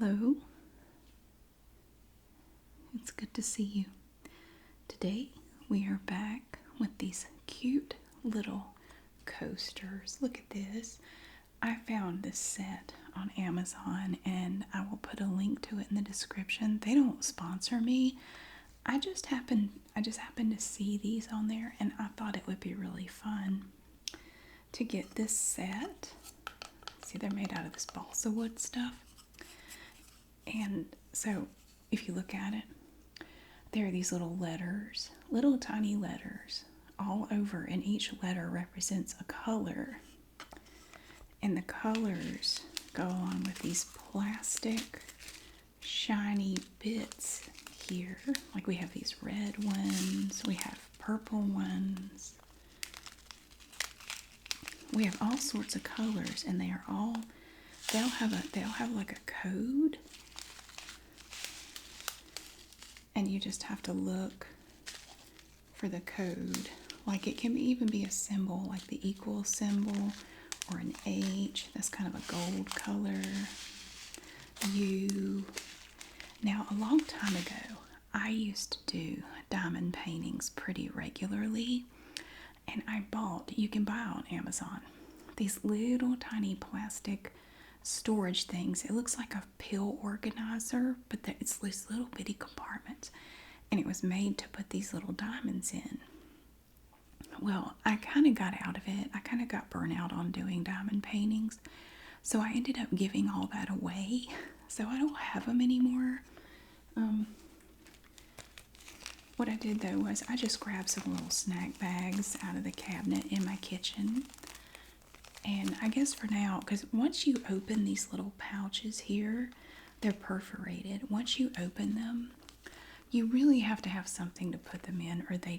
Hello. It's good to see you. Today we are back with these cute little coasters. Look at this. I found this set on Amazon and I will put a link to it in the description. They don't sponsor me. I just happened to see these on there and I thought it would be really fun to get this set. See, they're made out of this balsa wood stuff. And so if you look at it, there are these little letters, little tiny letters all over, and each letter represents a color. And the colors go along with these plastic shiny bits here. Like we have these red ones, we have purple ones. We have all sorts of colors, and they are all, they'll have like a code. And you just have to look for the code. Like it can even be a symbol, like the equal symbol or an H. That's kind of a gold color. U. Now, a long time ago, I used to do diamond paintings pretty regularly. And I bought, you can buy on Amazon, these little tiny plastic storage things. It looks like a pill organizer, but it's these little bitty compartments, and it was made to put these little diamonds in. Well, I kind of got out of it. I kind of got burnt out on doing diamond paintings, so I ended up giving all that away. So I don't have them anymore. What I did though was I just grabbed some little snack bags out of the cabinet in my kitchen. And I guess for now, because once you open these little pouches here, they're perforated. Once you open them, you really have to have something to put them in, or they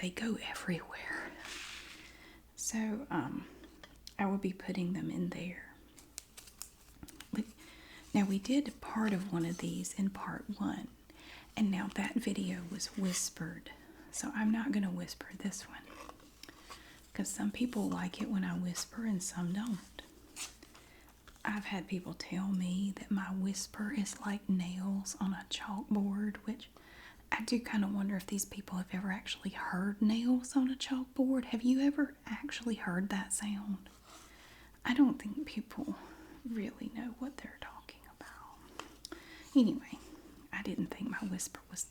go everywhere. So I will be putting them in there. Now we did part of one of these in part 1, and now that video was whispered. So I'm not going to whisper this one, because some people like it when I whisper and some don't. I've had people tell me that my whisper is like nails on a chalkboard, which I do kind of wonder if these people have ever actually heard nails on a chalkboard. Have you ever actually heard that sound? I don't think people really know what they're talking about. Anyway, I didn't think my whisper was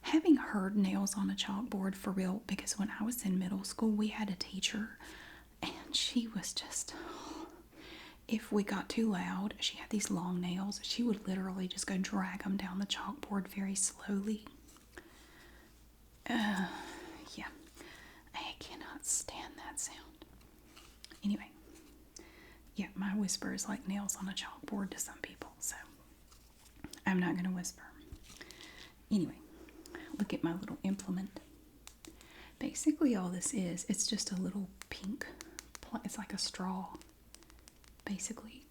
having heard nails on a chalkboard for real, because when I was in middle school, we had a teacher, and she was just, if we got too loud, she had these long nails. She would literally just go drag them down the chalkboard very slowly. Yeah, I cannot stand that sound. Anyway, yeah, my whisper is like nails on a chalkboard to some people, so I'm not going to whisper. Anyway. Look at my little implement. Basically all this is, it's just a little pink, it's like a straw, basically,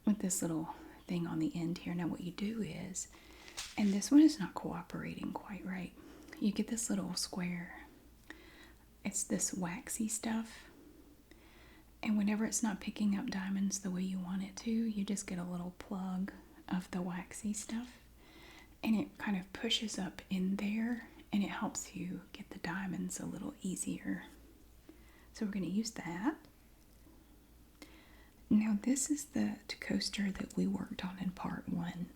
with this little thing on the end here. Now what you do is, and this one is not cooperating quite right, you get this little square. It's this waxy stuff, and whenever it's not picking up diamonds the way you want it to, you just get a little plug of the waxy stuff. And it kind of pushes up in there, and it helps you get the diamonds a little easier. So we're going to use that. Now this is the coaster that we worked on in part 1.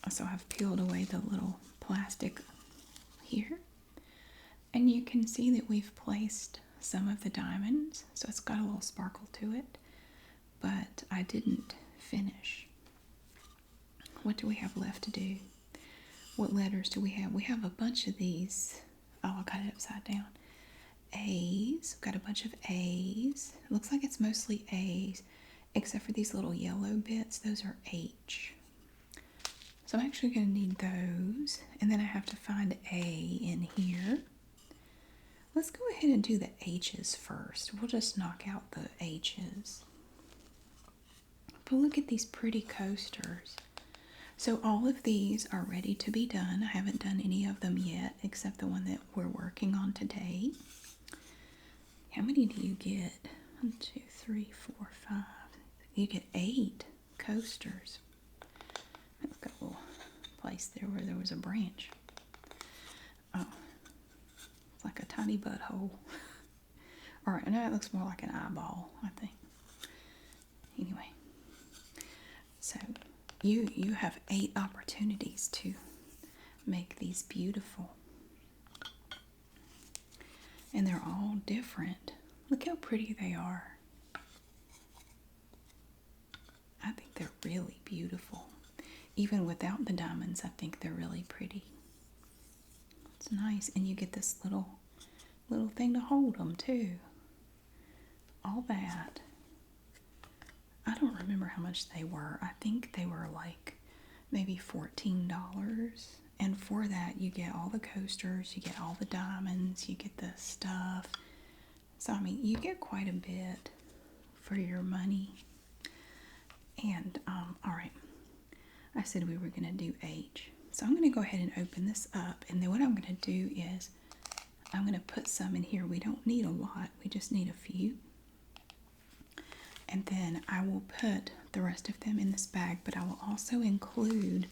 So I've peeled away the little plastic here. And you can see that we've placed some of the diamonds. So it's got a little sparkle to it. But I didn't finish. What do we have left to do? What letters do we have? We have a bunch of these. Oh, I got it upside down. A's. We've got a bunch of A's. It looks like it's mostly A's, except for these little yellow bits. Those are H. So I'm actually going to need those. And then I have to find A in here. Let's go ahead and do the H's first. We'll just knock out the H's. But look at these pretty coasters. So all of these are ready to be done. I haven't done any of them yet, except the one that we're working on today. How many do you get? 1, 2, 3, 4, 5. You get 8 coasters. It's got a little place there where there was a branch. Oh, it's like a tiny butthole. Alright, now it looks more like an eyeball, I think. Anyway, so you have 8 opportunities to make these beautiful. And they're all different. Look how pretty they are. I think they're really beautiful. Even without the diamonds, I think they're really pretty. It's nice. And you get this little thing to hold them too. All that. I don't remember how much they were. I think they were like maybe $14. And for that, you get all the coasters, you get all the diamonds, you get the stuff. So, I mean, you get quite a bit for your money. And, alright, I said we were going to do H. So I'm going to go ahead and open this up. And then what I'm going to do is I'm going to put some in here. We don't need a lot. We just need a few. And then I will put the rest of them in this bag. But I will also include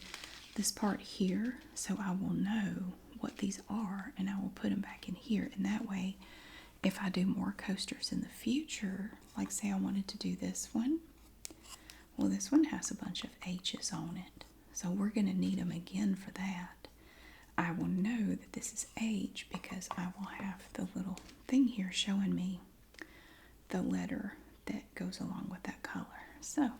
this part here, so I will know what these are, and I will put them back in here. And that way, if I do more coasters in the future, like say I wanted to do this one, well, this one has a bunch of H's on it, so we're going to need them again for that. I will know that this is H because I will have the little thing here showing me the letter that goes along with that color. So I'm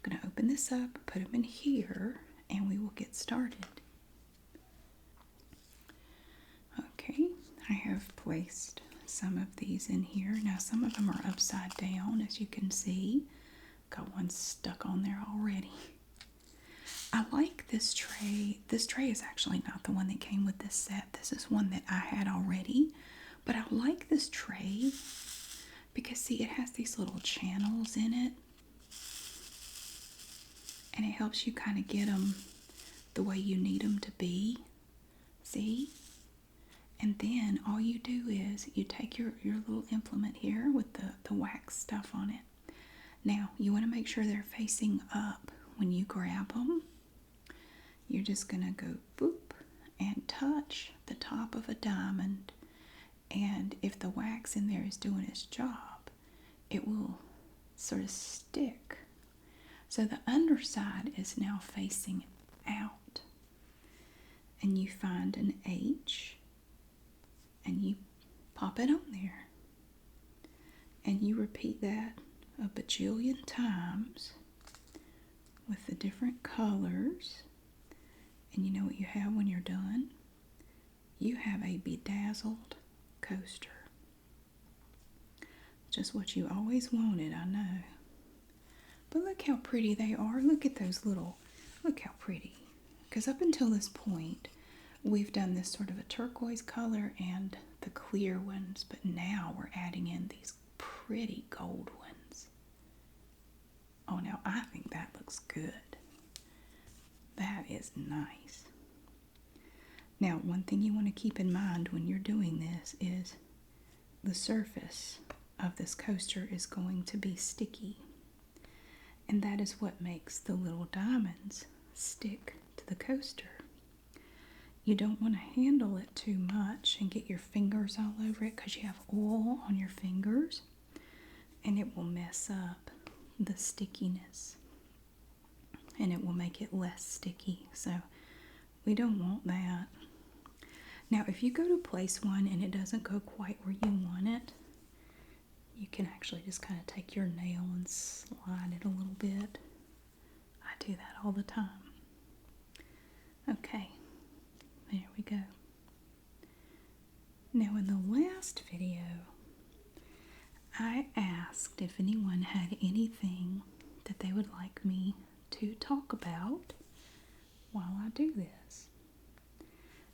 going to open this up, put them in here, and we will get started. Okay, I have placed some of these in here. Now some of them are upside down, as you can see. Got one stuck on there already. I like this tray. This tray is actually not the one that came with this set. This is one that I had already. But I like this tray because, see, it has these little channels in it. And it helps you kind of get them the way you need them to be. See? And then all you do is you take your little implement here with the wax stuff on it. Now, you want to make sure they're facing up when you grab them. You're just going to go boop and touch the top of a diamond. And if the wax in there is doing its job, it will sort of stick. So the underside is now facing out. And you find an H and you pop it on there. And you repeat that a bajillion times with the different colors. And you know what you have when you're done? You have a bedazzled coaster. Just what you always wanted, I know. But look how pretty they are. Look at those little, look how pretty. Because up until this point, we've done this sort of a turquoise color and the clear ones. But now we're adding in these pretty gold ones. Oh, now I think that looks good. That is nice. Now, one thing you want to keep in mind when you're doing this is the surface of this coaster is going to be sticky. And that is what makes the little diamonds stick to the coaster. You don't want to handle it too much and get your fingers all over it because you have oil on your fingers and it will mess up the stickiness and it will make it less sticky. So we don't want that. Now, if you go to place one and it doesn't go quite where you want it, you can actually just kind of take your nail and slide it a little bit. I do that all the time. Okay, there we go. Now, in the last video, I asked if anyone had anything that they would like me to talk about while I do this.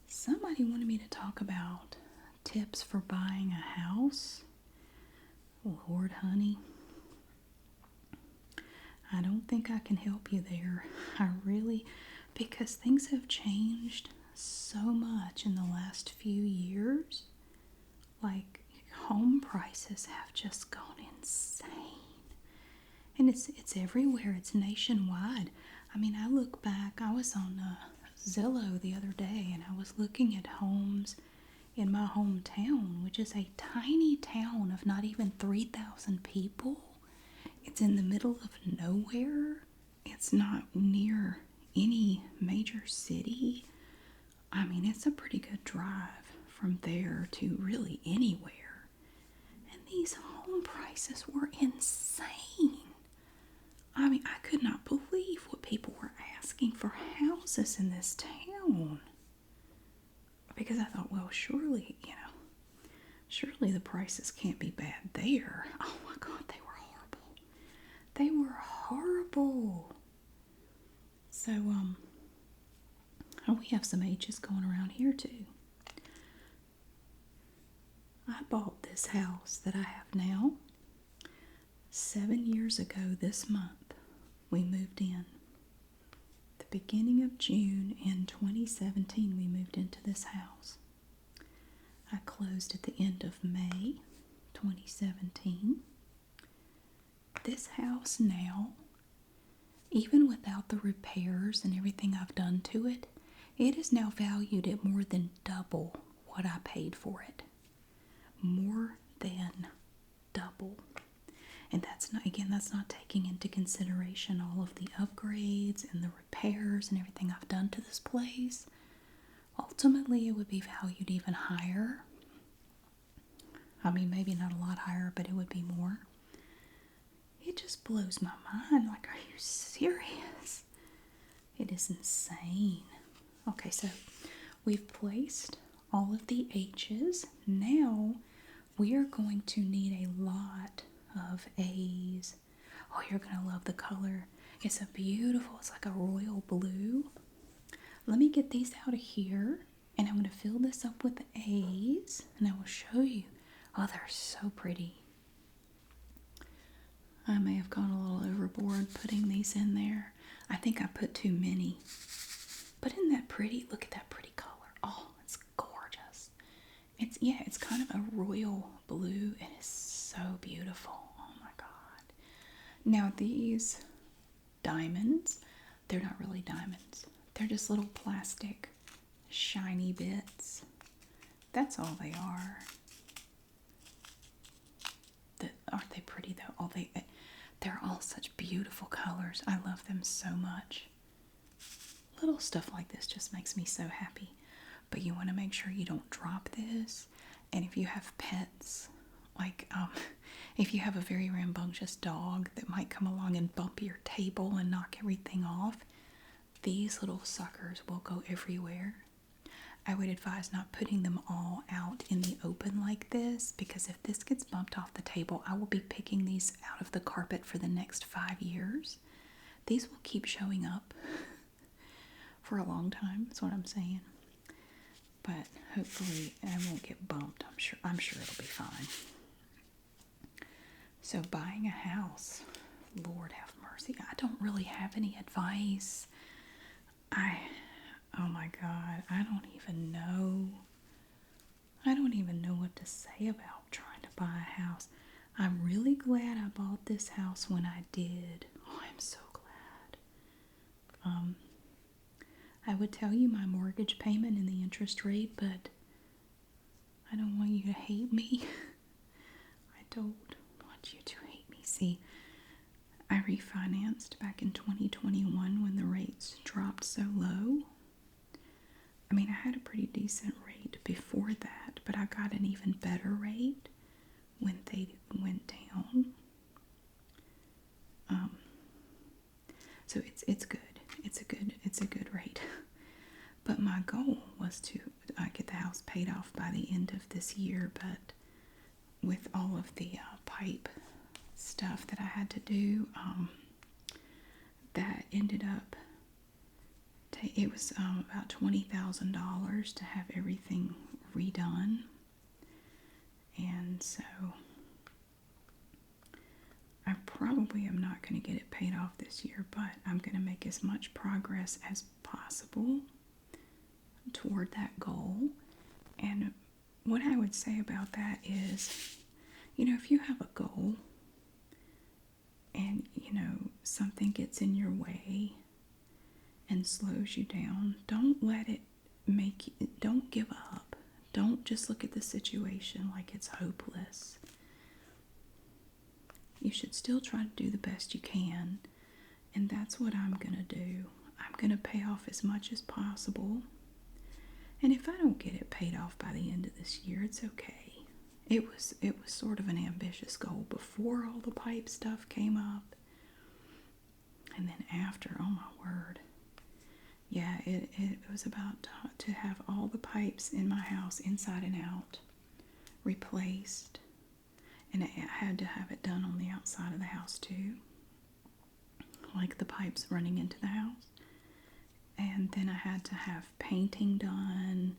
Somebody wanted me to talk about tips for buying a house. Lord, honey, I don't think I can help you there. Because things have changed so much in the last few years. Like, home prices have just gone insane. And it's everywhere. It's nationwide. I mean, I look back. I was on Zillow the other day, and I was looking at homes in my hometown, which is a tiny town of not even 3,000 people. It's in the middle of nowhere. It's not near any major city. I mean, it's a pretty good drive from there to really anywhere. And these home prices were insane. I mean, I could not believe what people were asking for houses in this town. Because I thought, well, surely, surely the prices can't be bad there. Oh my God, they were horrible. They were horrible. So, we have some H's going around here too. I bought this house that I have now 7 years ago this month. We moved in. The beginning of June in 2017, we moved into this house. I closed at the end of May 2017. This house now, even without the repairs and everything I've done to it, it is now valued at more than double what I paid for it. More than double. And that's not taking into consideration all of the upgrades and the repairs and everything I've done to this place. Ultimately, it would be valued even higher. I mean, maybe not a lot higher, but it would be more. It just blows my mind. Like, are you serious? It is insane. Okay, so we've placed all of the H's. Now we are going to need a lot of A's. Oh, you're going to love the color. It's it's like a royal blue. Let me get these out of here, and I'm going to fill this up with A's, and I will show you. Oh, they're so pretty. I may have gone a little overboard putting these in there. I think I put too many. But isn't that pretty? Look at that pretty color. Oh, it's gorgeous. It's kind of a royal blue. It is so beautiful. Oh my God. Now these diamonds, they're not really diamonds. They're just little plastic shiny bits. That's all they are. Aren't they pretty though? Oh, they're all such beautiful colors. I love them so much. Little stuff like this just makes me so happy. But you want to make sure you don't drop this. And if you have pets, like if you have a very rambunctious dog that might come along and bump your table and knock everything off, these little suckers will go everywhere. I would advise not putting them all out in the open like this, because if this gets bumped off the table, I will be picking these out of the carpet for the next 5 years. These will keep showing up for a long time, that's what I'm saying. But hopefully I won't get bumped. I'm sure it'll be fine. So buying a house, Lord have mercy. I don't really have any advice. Oh my God, I don't even know. I don't even know what to say about trying to buy a house. I'm really glad I bought this house when I did. Oh, I'm so glad. I would tell you my mortgage payment and the interest rate, but I don't want you to hate me. I don't want you to hate me. See, I refinanced back in 2021 when the rates dropped so low. I mean, I had a pretty decent rate before that, but I got an even better rate when they went down. So it's good. It's a good rate. But my goal was to get the house paid off by the end of this year. But with all of the pipe stuff that I had to do, that ended up. It was about $20,000 to have everything redone, and so I probably am not going to get it paid off this year, but I'm going to make as much progress as possible toward that goal. And what I would say about that is, if you have a goal and something gets in your way and slows you down, don't let it don't give up. Don't just look at the situation like it's hopeless. You should still try to do the best you can, and that's what I'm going to do. I'm going to pay off as much as possible, and if I don't get it paid off by the end of this year, it's okay. It was sort of an ambitious goal before all the pipe stuff came up, and then after, oh my word. Yeah, it was about to have all the pipes in my house, inside and out, replaced. And I had to have it done on the outside of the house too, like the pipes running into the house. And then I had to have painting done,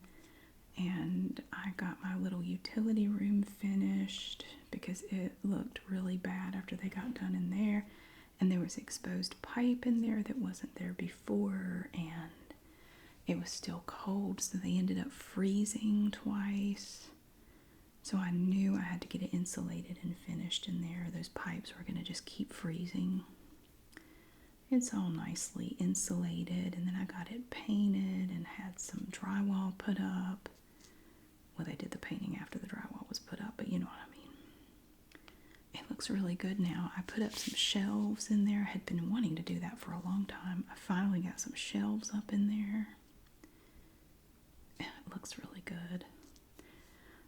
and I got my little utility room finished because it looked really bad after they got done in there. And there was exposed pipe in there that wasn't there before, and it was still cold, so they ended up freezing twice. So I knew I had to get it insulated and finished in there. Those pipes were going to just keep freezing. It's all nicely insulated, and then I got it painted and had some drywall put up. Well, they did the painting after the drywall was put up, but you know what I mean. It looks really good now. I put up some shelves in there. I had been wanting to do that for a long time. I finally got some shelves up in there. It looks really good.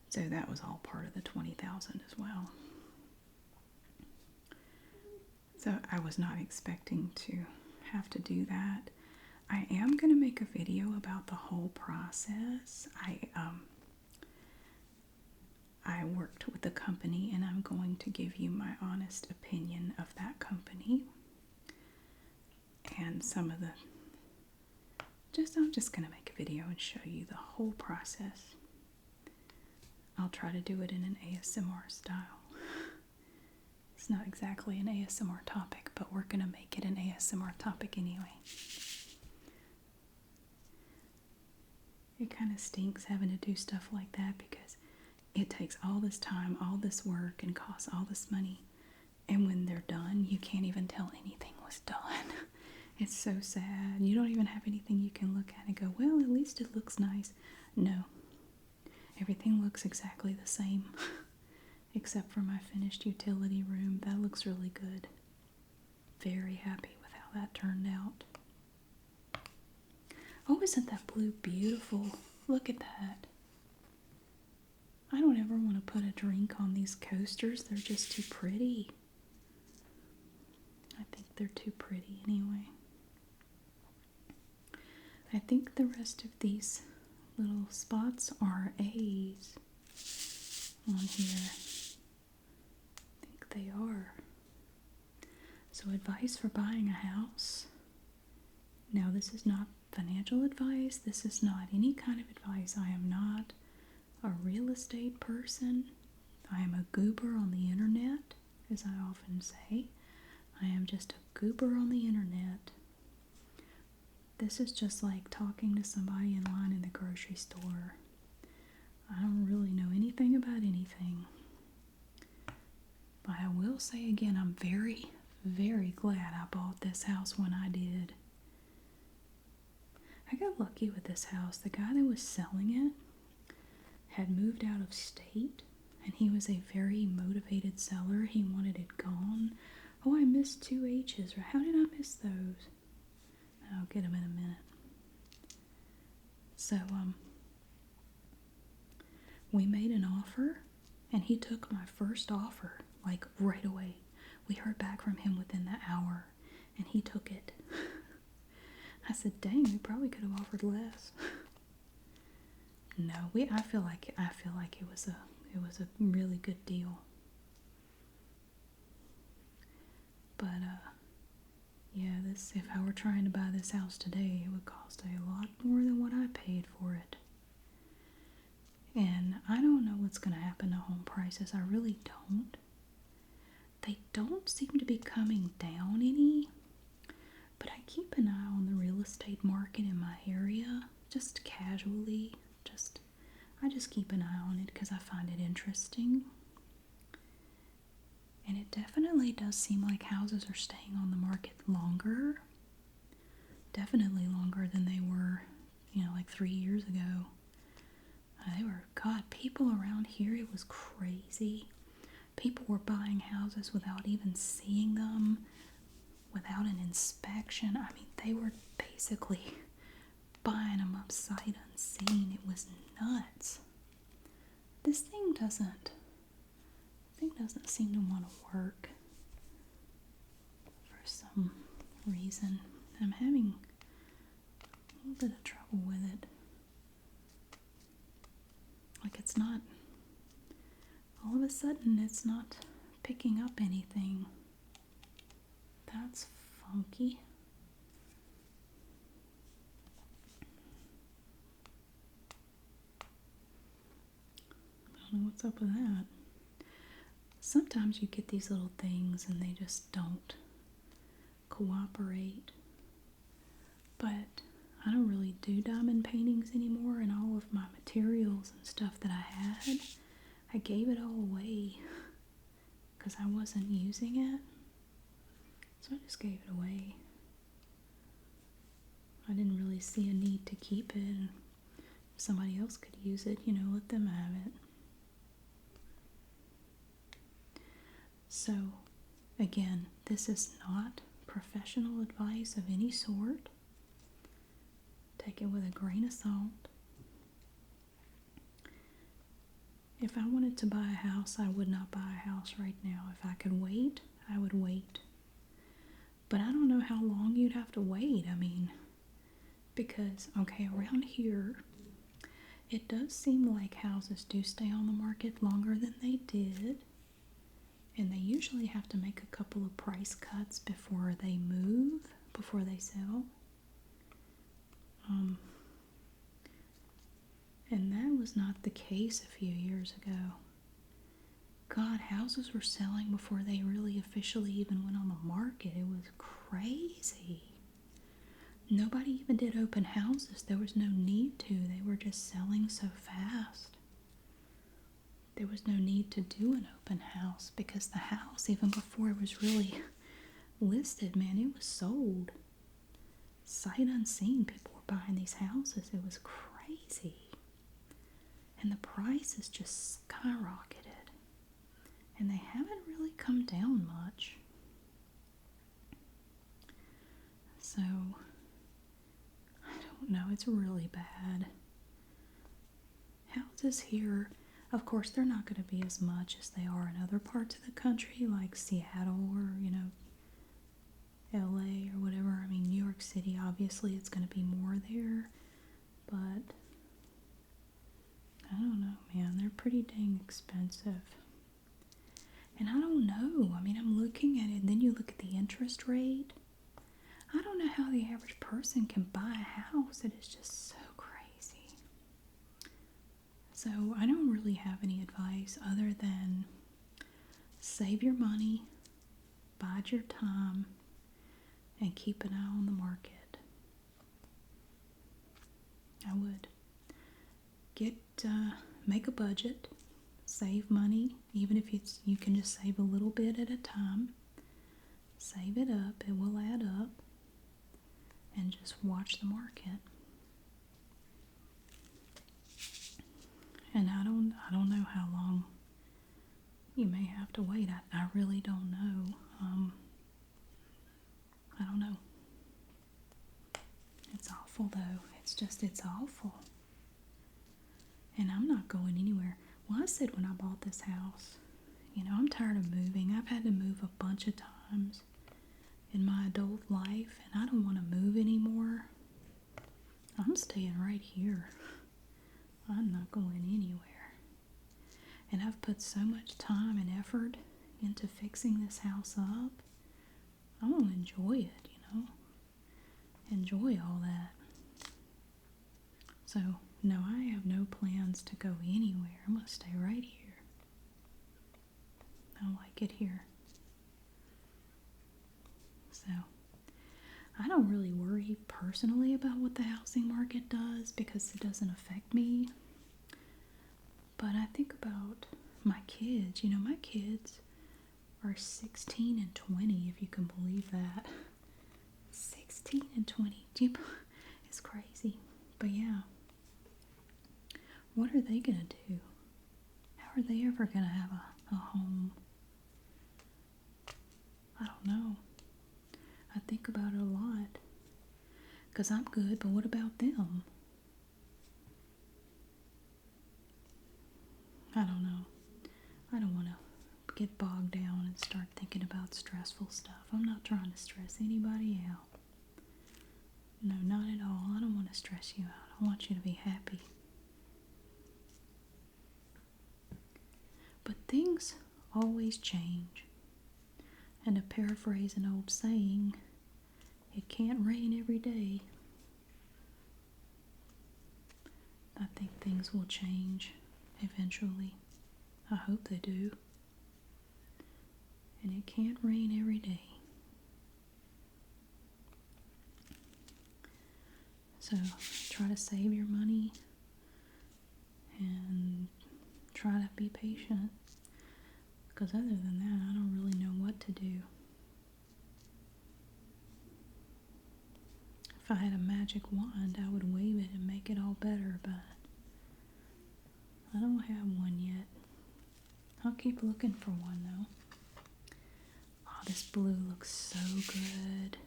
So that was all part of the $20,000 as well. So I was not expecting to have to do that. I am going to make a video about the whole process. I worked with a company, and I'm going to give you my honest opinion of that company and some of the I'm just going to make a video and show you the whole process. I'll try to do it in an ASMR style. It's not exactly an ASMR topic, but we're going to make it an ASMR topic anyway. It kind of stinks having to do stuff like that because it takes all this time, all this work, and costs all this money. And when they're done, you can't even tell anything was done. It's so sad. You don't even have anything you can look at and go, well, at least it looks nice. No. Everything looks exactly the same. Except for my finished utility room. That looks really good. Very happy with how that turned out. Oh, isn't that blue beautiful? Look at that. I don't ever want to put a drink on these coasters. They're just too pretty. I think they're too pretty anyway. I think the rest of these little spots are A's on here. I think they are. So advice for buying a house. Now this is not financial advice. This is not any kind of advice. I am not a real estate person. I am a goober on the internet, as I often say. I am just a goober on the internet. This is just like talking to somebody in line in the grocery store. I don't really know anything about anything. But I will say again, I'm very, very glad I bought this house when I did. I got lucky with this house. The guy that was selling it had moved out of state, and he was a very motivated seller. He wanted it gone. Oh, I missed 2 H's. How did I miss those? I'll get them in a minute. So, we made an offer, and he took my first offer, like right away. We heard back from him within the hour, and he took it. I said, dang, we probably could have offered less. No, I feel like it was a really good deal. But yeah, if I were trying to buy this house today, it would cost a lot more than what I paid for it. And I don't know what's going to happen to home prices. I really don't. They don't seem to be coming down any. But I keep an eye on the real estate market in my area, just casually. I just keep an eye on it because I find it interesting. And it it definitely does seem like houses are staying on the market longer. Definitely longer than they were, like 3 years ago. They were, God, people around here, it was crazy. People were buying houses without even seeing them, without an inspection. I mean, they were basically buying them up sight unseen. It was nuts. This thing doesn't seem to want to work for some reason. I'm having a little bit of trouble with it. Like it's not, all of a sudden it's not picking up anything. That's funky. I don't know what's up with that. Sometimes you get these little things and they just don't cooperate. But I don't really do diamond paintings anymore, and all of my materials and stuff that I had, I gave it all away because I wasn't using it. So I just gave it away. I didn't really see a need to keep it. If somebody else could use it, let them have it. So, again, this is not professional advice of any sort. Take it with a grain of salt. If I wanted to buy a house, I would not buy a house right now. If I could wait, I would wait. But I don't know how long you'd have to wait. I mean, because, okay, around here, it does seem like houses do stay on the market longer than they did. And they usually have to make a couple of price cuts before they move, before they sell. And that was not the case a few years ago. God, houses were selling before they really officially even went on the market. It was crazy. Nobody even did open houses. There was no need to. They were just selling so fast. There was no need to do an open house because the house, even before it was really listed, man, it was sold. Sight unseen, people were buying these houses. It was crazy. And the prices just skyrocketed. And they haven't really come down much. So, I don't know, it's really bad. Houses here, of course, they're not going to be as much as they are in other parts of the country, like Seattle or, LA or whatever. I mean, New York City, obviously, it's going to be more there. But, I don't know, man. They're pretty dang expensive. And I don't know. I mean, I'm looking at it, and then you look at the interest rate. I don't know how the average person can buy a house. It is just so crazy. So I don't really have any advice other than save your money, bide your time, and keep an eye on the market. I would make a budget, save money, even if you can just save a little bit at a time. Save it up, it will add up, and just watch the market. And I don't know how long you may have to wait. I really don't know. I don't know. It's awful though. It's awful. And I'm not going anywhere. Well, I said when I bought this house, I'm tired of moving. I've had to move a bunch of times in my adult life, and I don't want to move anymore. I'm staying right here. I'm not going anywhere. And I've put so much time and effort into fixing this house up. I want to enjoy it, enjoy all that. So, no, I have no plans to go anywhere. I'm going to stay right here. I like it here. So, I don't really worry personally about what the housing market does because it doesn't affect me. But I think about my kids. My kids, are 16 and 20, if you can believe that. 16 and 20. It's crazy. But yeah. What are they going to do? How are they ever going to have a home? I don't know. I think about it a lot. Because I'm good, but what about them? I don't know. I don't want to get bogged down and start thinking about stressful stuff. I'm not trying to stress anybody out. No, not at all. I don't want to stress you out. I want you to be happy. But things always change. And to paraphrase an old saying, it can't rain every day. I think things will change eventually. I hope they do. And it can't rain every day. So try to save your money and try to be patient. Because other than that, I don't really know what to do. If I had a magic wand, I would wave it and make it all better, but I don't have one yet. I'll keep looking for one though. Oh, this blue looks so good.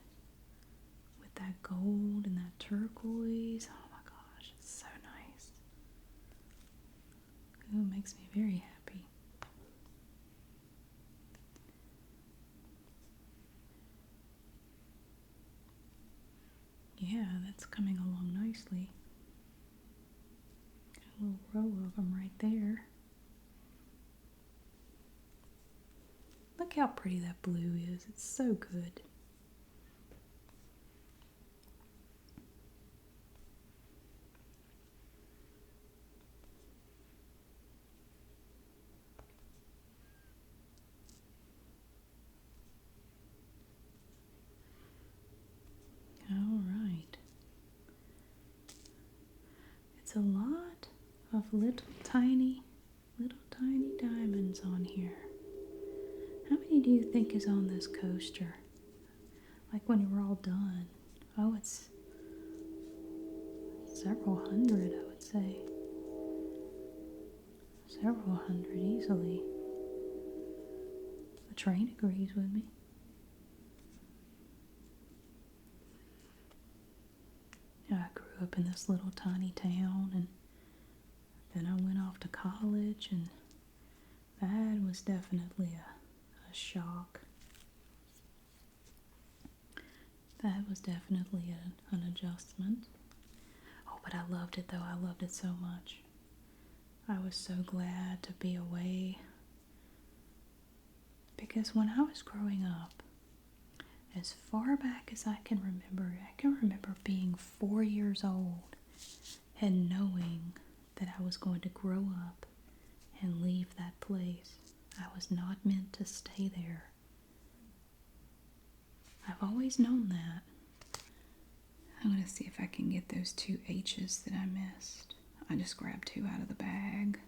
With that gold and that turquoise. Oh my gosh, it's so nice. It makes me very happy. Yeah, that's coming along nicely. Got a little row of them right there. Look how pretty that blue is. It's so good. All right. It's a lot of little tiny diamonds on here. How many do you think is on this coaster? Like when you're all done. Oh, it's several hundred, I would say. Several hundred easily. The train agrees with me. I grew up in this little tiny town, and then I went off to college, and that was definitely a shock. That was definitely an adjustment. Oh, but I loved it though. I loved it so much. I was so glad to be away. Because when I was growing up, as far back as I can remember being 4 years old and knowing that I was going to grow up and leave that place. I was not meant to stay there. I've always known that. I'm going to see if I can get those 2 H's that I missed. I just grabbed 2 out of the bag.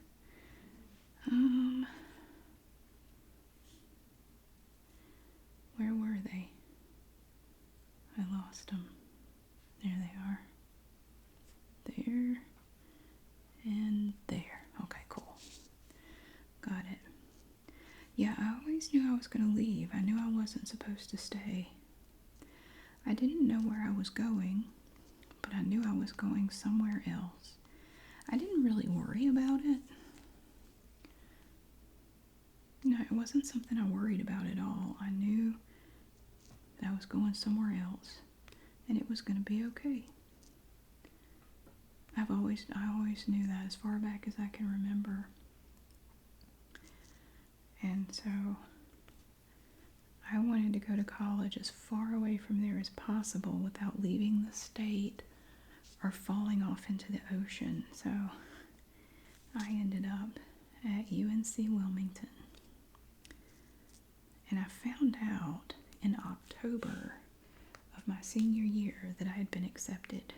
Where were they? I lost them. There they are. There and there. Okay, cool. Got it. Yeah, I always knew I was going to leave. I knew I wasn't supposed to stay. I didn't know where I was going, but I knew I was going somewhere else. I didn't really worry about it. No, it wasn't something I worried about at all. I knew that I was going somewhere else, and it was going to be okay. I always knew that as far back as I can remember. And so I wanted to go to college as far away from there as possible without leaving the state or falling off into the ocean. So I ended up at UNC Wilmington. And I found out in October of my senior year that I had been accepted.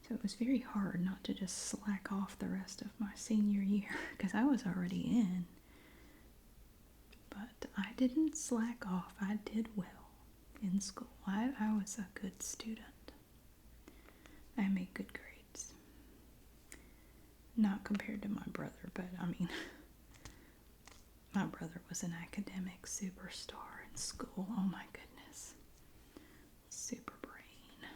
So it was very hard not to just slack off the rest of my senior year because I was already in. But I didn't slack off. I did well in school. I was a good student. I made good grades. Not compared to my brother, but I mean, my brother was an academic superstar in school. Oh my goodness. Super brain.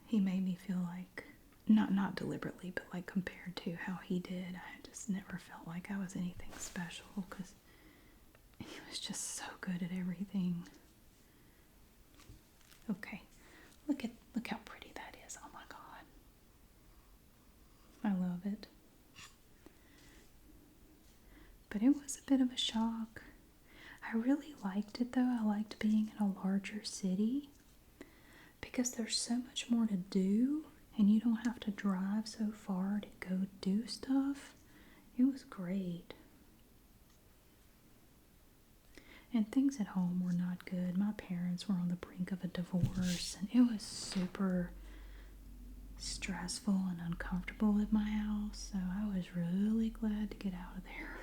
He made me feel like, not deliberately, but like compared to how he did, I just never felt like I was anything special because he was just so good at everything. Okay, look how pretty that is. Oh my God. I love it. But it was a bit of a shock. I really liked it though. I liked being in a larger city because there's so much more to do and you don't have to drive so far to go do stuff. It was great. And things at home were not good. My parents were on the brink of a divorce, and it was super stressful and uncomfortable at my house, so I was really glad to get out of there.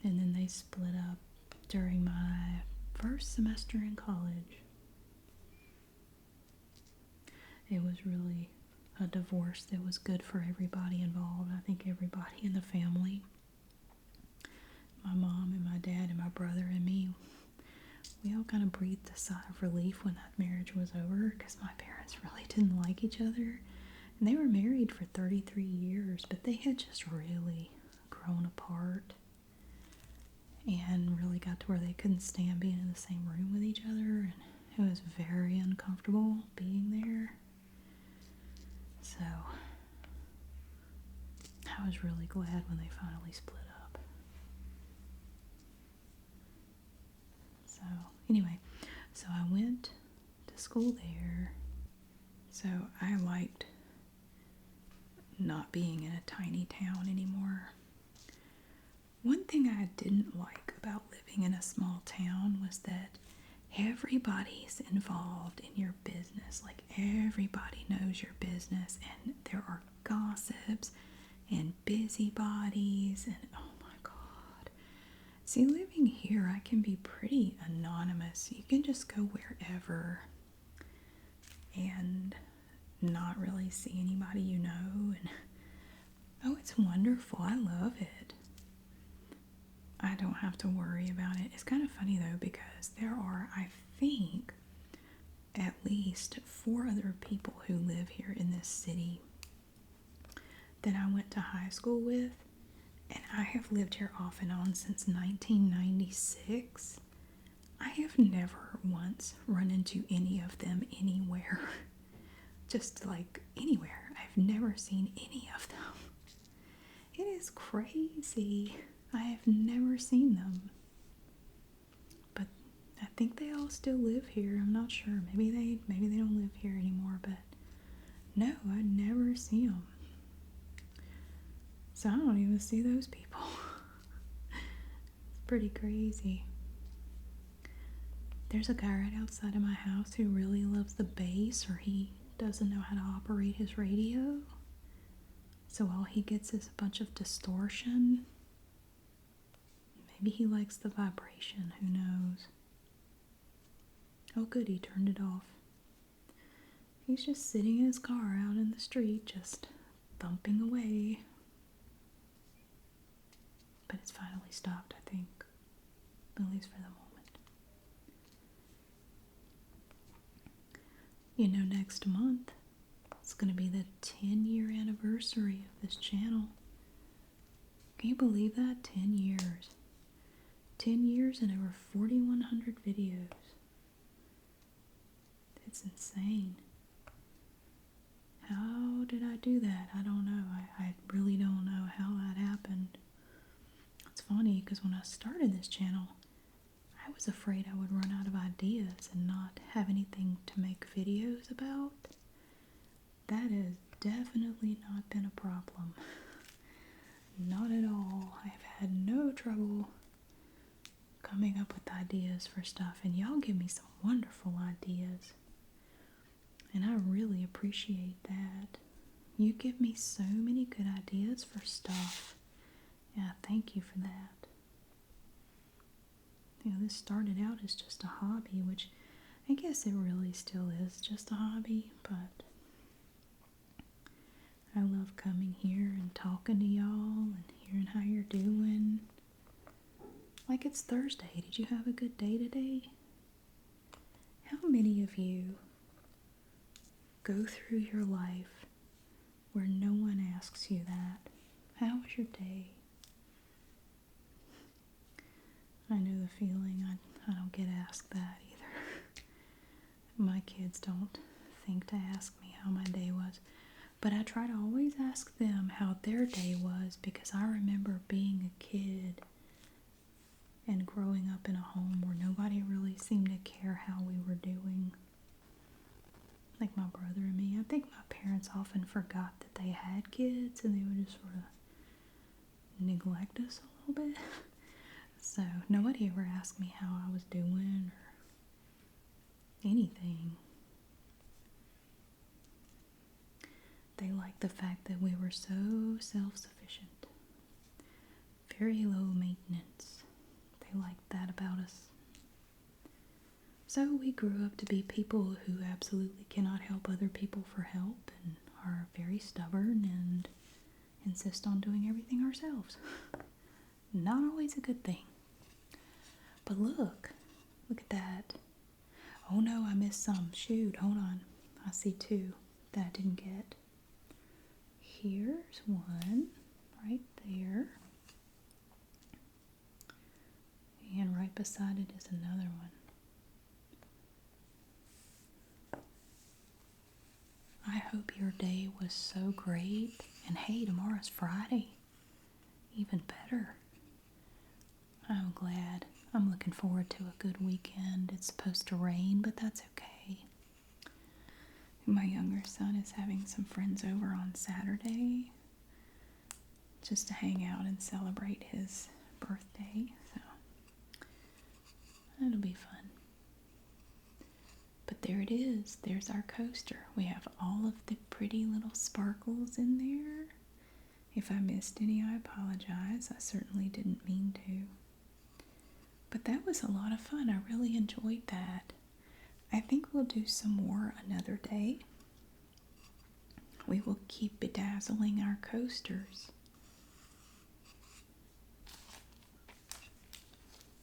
And then they split up during my first semester in college. It was really a divorce that was good for everybody involved. I think everybody in the family. My mom and my dad and my brother and me, we all kind of breathed a sigh of relief when that marriage was over because my parents really didn't like each other. And they were married for 33 years, but they had just really grown apart and really got to where they couldn't stand being in the same room with each other. And it was very uncomfortable being there. So I was really glad when they finally split up. So anyway, so I went to school there. So I liked not being in a tiny town anymore. One thing I didn't like about living in a small town was that everybody's involved in your business. Like everybody knows your business, and there are gossips and busybodies, and oh my God. See, living here, I can be pretty anonymous. You can just go wherever and not really see anybody you know. And oh, it's wonderful. I love it. I don't have to worry about it. It's kind of funny though, because there are, I think, at least 4 other people who live here in this city that I went to high school with, and I have lived here off and on since 1996. I have never once run into any of them anywhere. Just like anywhere. I've never seen any of them. It is crazy. I have never seen them. But I think they all still live here. I'm not sure. Maybe they don't live here anymore, but no, I never see them. So I don't even see those people. It's pretty crazy. There's a guy right outside of my house who really loves the bass, or he doesn't know how to operate his radio. So all he gets is a bunch of distortion. Maybe he likes the vibration, who knows. Oh good, he turned it off. He's just sitting in his car out in the street, just thumping away. But it's finally stopped, I think. At least for the moment. You know, next month, it's going to be the 10-year anniversary of this channel. Can you believe that? 10 years. 10 years and over 4,100 videos. It's insane. How did I do that? I don't know. I really don't know how that happened. It's funny because when I started this channel, I was afraid I would run out of ideas and not have anything to make videos about. That has definitely not been a problem. Not at all. I've had no trouble coming up with ideas for stuff, and y'all give me some wonderful ideas. And I really appreciate that. You give me so many good ideas for stuff, Yeah, thank you for that. This started out as just a hobby, which I guess it really still is just a hobby, but I love coming here and talking to y'all and hearing how you're doing. Like it's Thursday. Did you have a good day today? How many of you go through your life where no one asks you that? How was your day? I know the feeling. I don't get asked that either. My kids don't think to ask me how my day was. But I try to always ask them how their day was, because I remember being a kid and growing up in a home where nobody really seemed to care how we were doing. Like my brother and me. I think my parents often forgot that they had kids and they would just sort of neglect us a little bit. So nobody ever asked me how I was doing or anything. They liked the fact that we were so self-sufficient, very low maintenance. They liked that about us. So we grew up to be people who absolutely cannot help other people for help and are very stubborn and insist on doing everything ourselves. Not always a good thing. But look at that. Oh no, I missed some. Shoot, hold on. I see two that I didn't get. Here's one right there. And right beside it is another one. I hope your day was so great. And hey, tomorrow's Friday. Even better. I'm glad. I'm looking forward to a good weekend. It's supposed to rain, but that's okay. My younger son is having some friends over on Saturday just to hang out and celebrate his birthday. So it'll be fun. But there it is. There's our coaster. We have all of the pretty little sparkles in there. If I missed any, I apologize. I certainly didn't mean to. But that was a lot of fun. I really enjoyed that. I think we'll do some more another day. We will keep bedazzling our coasters.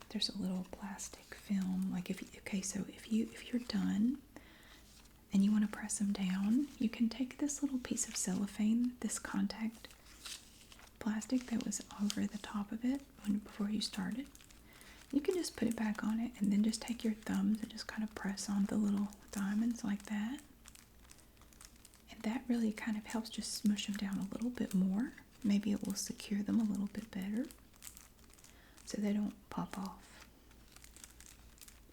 There's a little plastic film. Like if you're done and you want to press them down, you can take this little piece of cellophane, this contact plastic that was over the top of it before you started. You can just put it back on it and then just take your thumbs and just kind of press on the little diamonds like that. And that really kind of helps just smush them down a little bit more. Maybe it will secure them a little bit better so they don't pop off.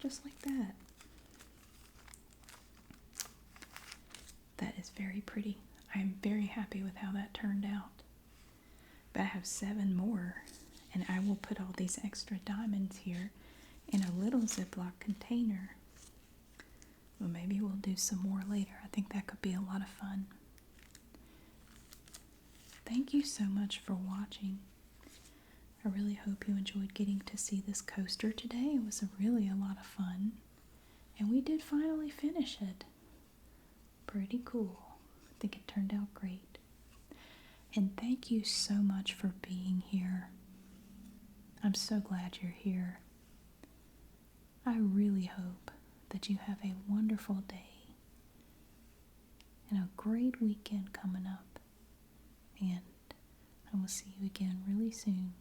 Just like that. That is very pretty. I'm very happy with how that turned out. But I have 7 more. And I will put all these extra diamonds here in a little Ziploc container. Well, maybe we'll do some more later. I think that could be a lot of fun. Thank you so much for watching. I really hope you enjoyed getting to see this coaster today. It was really a lot of fun. And we did finally finish it. Pretty cool. I think it turned out great. And thank you so much for being here. I'm so glad you're here. I really hope that you have a wonderful day and a great weekend coming up. And I will see you again really soon.